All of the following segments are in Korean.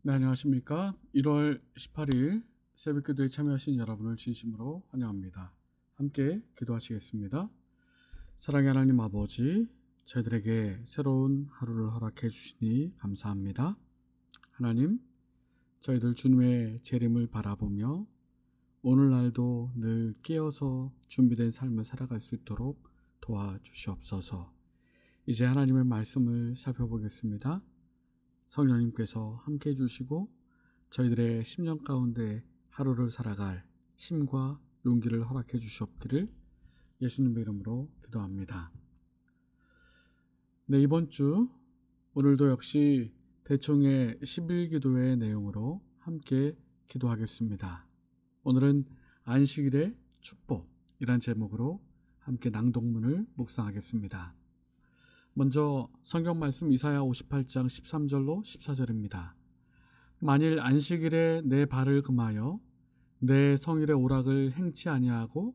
네, 안녕하십니까. 1월 18일 새벽기도에 참여하신 여러분을 진심으로 환영합니다. 함께 기도하시겠습니다. 사랑의 하나님 아버지, 저희들에게 새로운 하루를 허락해 주시니 감사합니다. 하나님, 저희들 주님의 재림을 바라보며 오늘날도 늘 깨어서 준비된 삶을 살아갈 수 있도록 도와주시옵소서. 이제 하나님의 말씀을 살펴보겠습니다. 성령님께서 함께 해주시고 저희들의 심령 가운데 하루를 살아갈 힘과 용기를 허락해 주시옵기를 예수님의 이름으로 기도합니다. 네, 이번 주 오늘도 역시 대총의 11기도의 내용으로 함께 기도하겠습니다. 오늘은 안식일의 축복이란 제목으로 함께 낭독문을 묵상하겠습니다. 먼저 성경 말씀 이사야 58장 13절로 14절입니다. 만일 안식일에 내 발을 금하여 내 성일의 오락을 행치 아니하고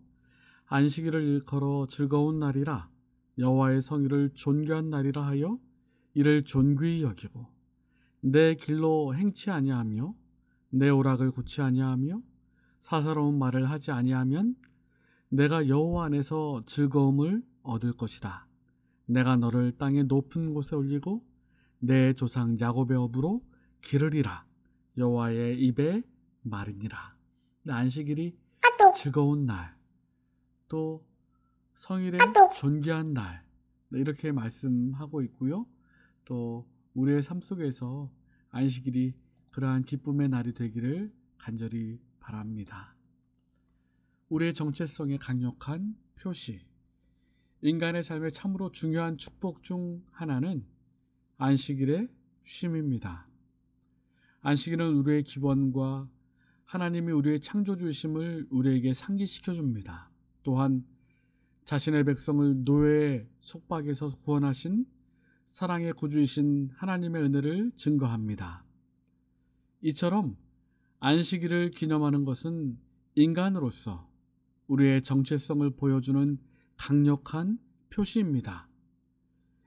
안식일을 일컬어 즐거운 날이라 여호와의 성일을 존귀한 날이라 하여 이를 존귀히 여기고 내 길로 행치 아니하며 내 오락을 굳지 아니하며 사사로운 말을 하지 아니하면 내가 여호와 안에서 즐거움을 얻을 것이라. 내가 너를 땅의 높은 곳에 올리고 내 조상 야곱의 업으로 기르리라. 여호와의 입에 말이니라. 안식일이 즐거운 날, 또 성일의 존귀한 날, 이렇게 말씀하고 있고요. 또 우리의 삶 속에서 안식일이 그러한 기쁨의 날이 되기를 간절히 바랍니다. 우리의 정체성의 강력한 표시, 인간의 삶에 참으로 중요한 축복 중 하나는 안식일의 쉼입니다. 안식일은 우리의 기본과 하나님이 우리의 창조주이심을 우리에게 상기시켜 줍니다. 또한 자신의 백성을 노예의 속박에서 구원하신 사랑의 구주이신 하나님의 은혜를 증거합니다. 이처럼 안식일을 기념하는 것은 인간으로서 우리의 정체성을 보여주는 강력한 표시입니다.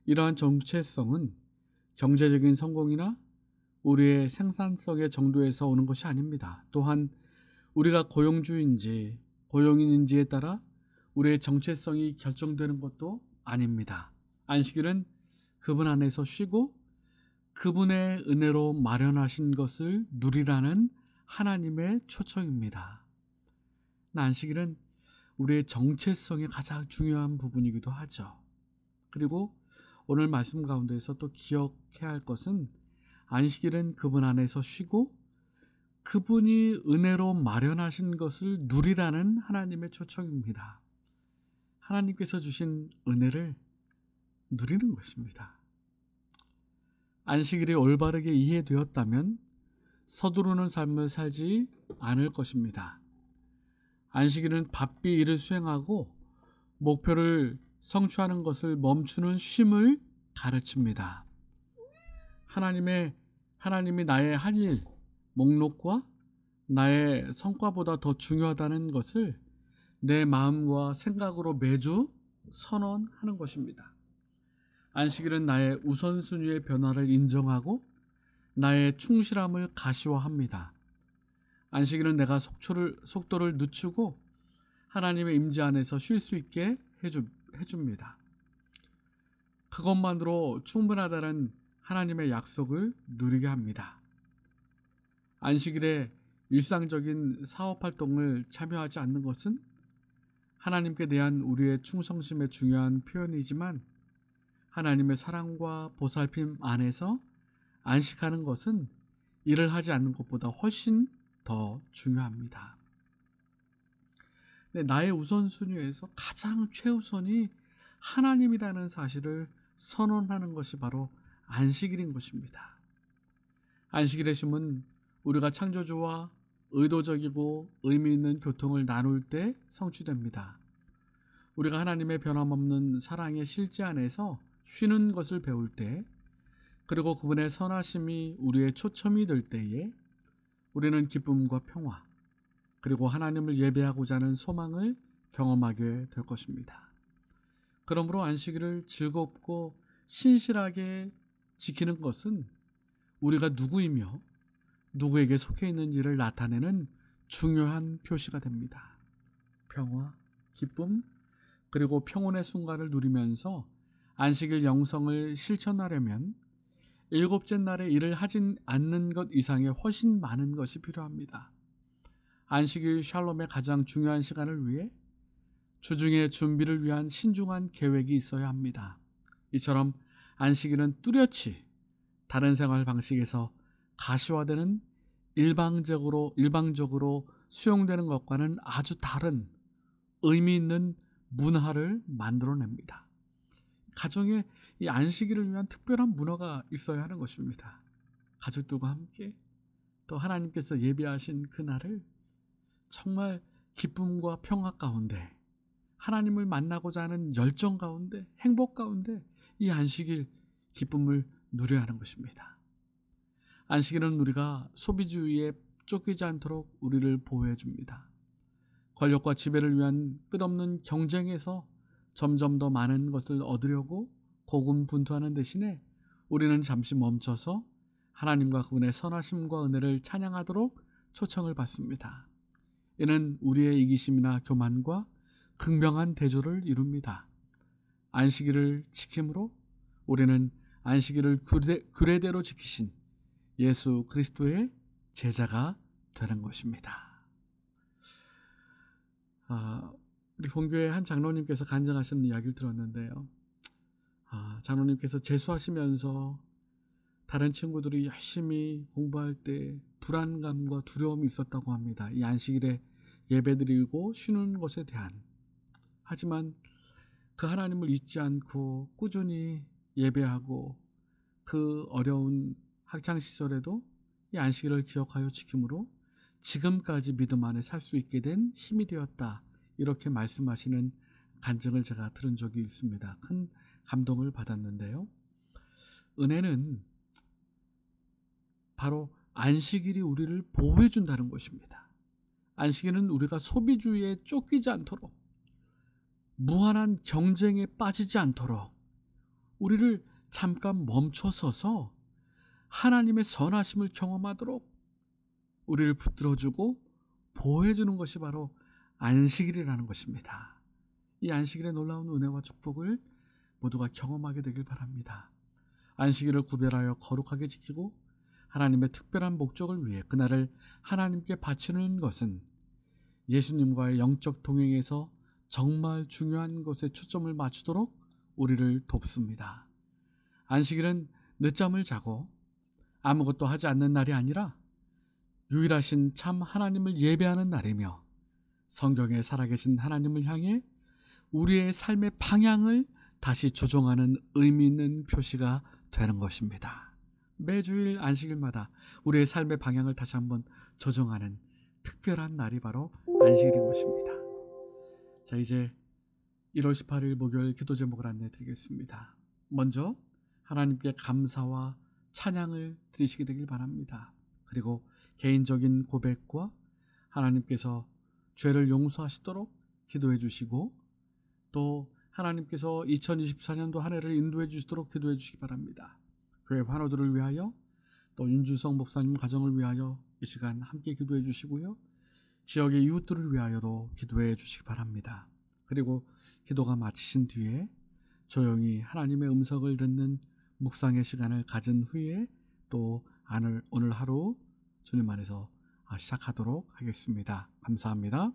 이러한 정체성은 경제적인 성공이나 우리의 생산성의 정도에서 오는 것이 아닙니다. 또한 우리가 고용주인지 고용인인지에 따라 우리의 정체성이 결정되는 것도 아닙니다. 안식일은 그분 안에서 쉬고 그분의 은혜로 마련하신 것을 누리라는 하나님의 초청입니다. 안식일은 우리의 정체성의 가장 중요한 부분이기도 하죠. 그리고 오늘 말씀 가운데서 또 기억해야 할 것은 안식일은 그분 안에서 쉬고 그분이 은혜로 마련하신 것을 누리라는 하나님의 초청입니다. 하나님께서 주신 은혜를 누리는 것입니다. 안식일이 올바르게 이해되었다면 서두르는 삶을 살지 않을 것입니다. 안식일은 바삐 일을 수행하고 목표를 성취하는 것을 멈추는 쉼을 가르칩니다. 하나님이 나의 할 일, 목록과 나의 성과보다 더 중요하다는 것을 내 마음과 생각으로 매주 선언하는 것입니다. 안식일은 나의 우선순위의 변화를 인정하고 나의 충실함을 가시화합니다. 안식일은 내가 속도를 늦추고 하나님의 임재 안에서 쉴 수 있게 해줍니다. 그것만으로 충분하다는 하나님의 약속을 누리게 합니다. 안식일에 일상적인 사업활동을 참여하지 않는 것은 하나님께 대한 우리의 충성심의 중요한 표현이지만 하나님의 사랑과 보살핌 안에서 안식하는 것은 일을 하지 않는 것보다 훨씬 더 중요합니다. 나의 우선순위에서 가장 최우선이 하나님이라는 사실을 선언하는 것이 바로 안식일인 것입니다. 안식일의 쉼은 우리가 창조주와 의도적이고 의미 있는 교통을 나눌 때 성취됩니다. 우리가 하나님의 변함없는 사랑의 실제 안에서 쉬는 것을 배울 때, 그리고 그분의 선하심이 우리의 초점이 될 때에 우리는 기쁨과 평화, 그리고 하나님을 예배하고자 하는 소망을 경험하게 될 것입니다. 그러므로 안식일을 즐겁고 신실하게 지키는 것은 우리가 누구이며 누구에게 속해 있는지를 나타내는 중요한 표시가 됩니다. 평화, 기쁨, 그리고 평온의 순간을 누리면서 안식일 영성을 실천하려면 일곱째 날에 일을 하진 않는 것 이상의 훨씬 많은 것이 필요합니다. 안식일 샬롬의 가장 중요한 시간을 위해 주중의 준비를 위한 신중한 계획이 있어야 합니다. 이처럼 안식일은 뚜렷이 다른 생활 방식에서 가시화되는 일방적으로 수용되는 것과는 아주 다른 의미 있는 문화를 만들어냅니다. 가정에 이 안식일을 위한 특별한 문화가 있어야 하는 것입니다. 가족들과 함께 또 하나님께서 예비하신 그날을 정말 기쁨과 평화 가운데, 하나님을 만나고자 하는 열정 가운데, 행복 가운데 이 안식일 기쁨을 누려야 하는 것입니다. 안식일은 우리가 소비주의에 쫓기지 않도록 우리를 보호해 줍니다. 권력과 지배를 위한 끝없는 경쟁에서 점점 더 많은 것을 얻으려고 고군분투하는 대신에 우리는 잠시 멈춰서 하나님과 그분의 선하심과 은혜를 찬양하도록 초청을 받습니다. 이는 우리의 이기심이나 교만과 극명한 대조를 이룹니다. 안식일을 지킴으로 우리는 안식일을 규례대로 지키신 예수 그리스도의 제자가 되는 것입니다. 우리 본교회 한 장로님께서 간증하시는 이야기를 들었는데요. 장로님께서 재수하시면서 다른 친구들이 열심히 공부할 때 불안감과 두려움이 있었다고 합니다. 이 안식일에 예배드리고 쉬는 것에 대한. 하지만 그 하나님을 잊지 않고 꾸준히 예배하고 그 어려운 학창시절에도 이 안식일을 기억하여 지킴으로 지금까지 믿음 안에 살 수 있게 된 힘이 되었다. 이렇게 말씀하시는 간증을 제가 들은 적이 있습니다. 큰 감동을 받았는데요. 은혜는 바로 안식일이 우리를 보호해 준다는 것입니다. 안식일은 우리가 소비주의에 쫓기지 않도록, 무한한 경쟁에 빠지지 않도록 우리를 잠깐 멈춰서서 하나님의 선하심을 경험하도록 우리를 붙들어주고 보호해주는 것이 바로 안식일이라는 것입니다. 이 안식일의 놀라운 은혜와 축복을 모두가 경험하게 되길 바랍니다. 안식일을 구별하여 거룩하게 지키고 하나님의 특별한 목적을 위해 그날을 하나님께 바치는 것은 예수님과의 영적 동행에서 정말 중요한 것에 초점을 맞추도록 우리를 돕습니다. 안식일은 늦잠을 자고 아무것도 하지 않는 날이 아니라 유일하신 참 하나님을 예배하는 날이며 성경에 살아계신 하나님을 향해 우리의 삶의 방향을 다시 조정하는 의미 있는 표시가 되는 것입니다. 매주일 안식일마다 우리의 삶의 방향을 다시 한번 조정하는 특별한 날이 바로 안식일인 것입니다. 자, 이제 1월 18일 목요일 기도 제목을 안내해 드리겠습니다. 먼저 하나님께 감사와 찬양을 드리시게 되길 바랍니다. 그리고 개인적인 고백과 하나님께서 죄를 용서하시도록 기도해 주시고 또 하나님께서 2024년도 한 해를 인도해 주시도록 기도해 주시기 바랍니다. 교회 환우들을 위하여 또 윤주성 목사님 가정을 위하여 이 시간 함께 기도해 주시고요. 지역의 이웃들을 위하여도 기도해 주시기 바랍니다. 그리고 기도가 마치신 뒤에 조용히 하나님의 음성을 듣는 묵상의 시간을 가진 후에 또 오늘 하루 주님 안에서 시작하도록 하겠습니다. 감사합니다.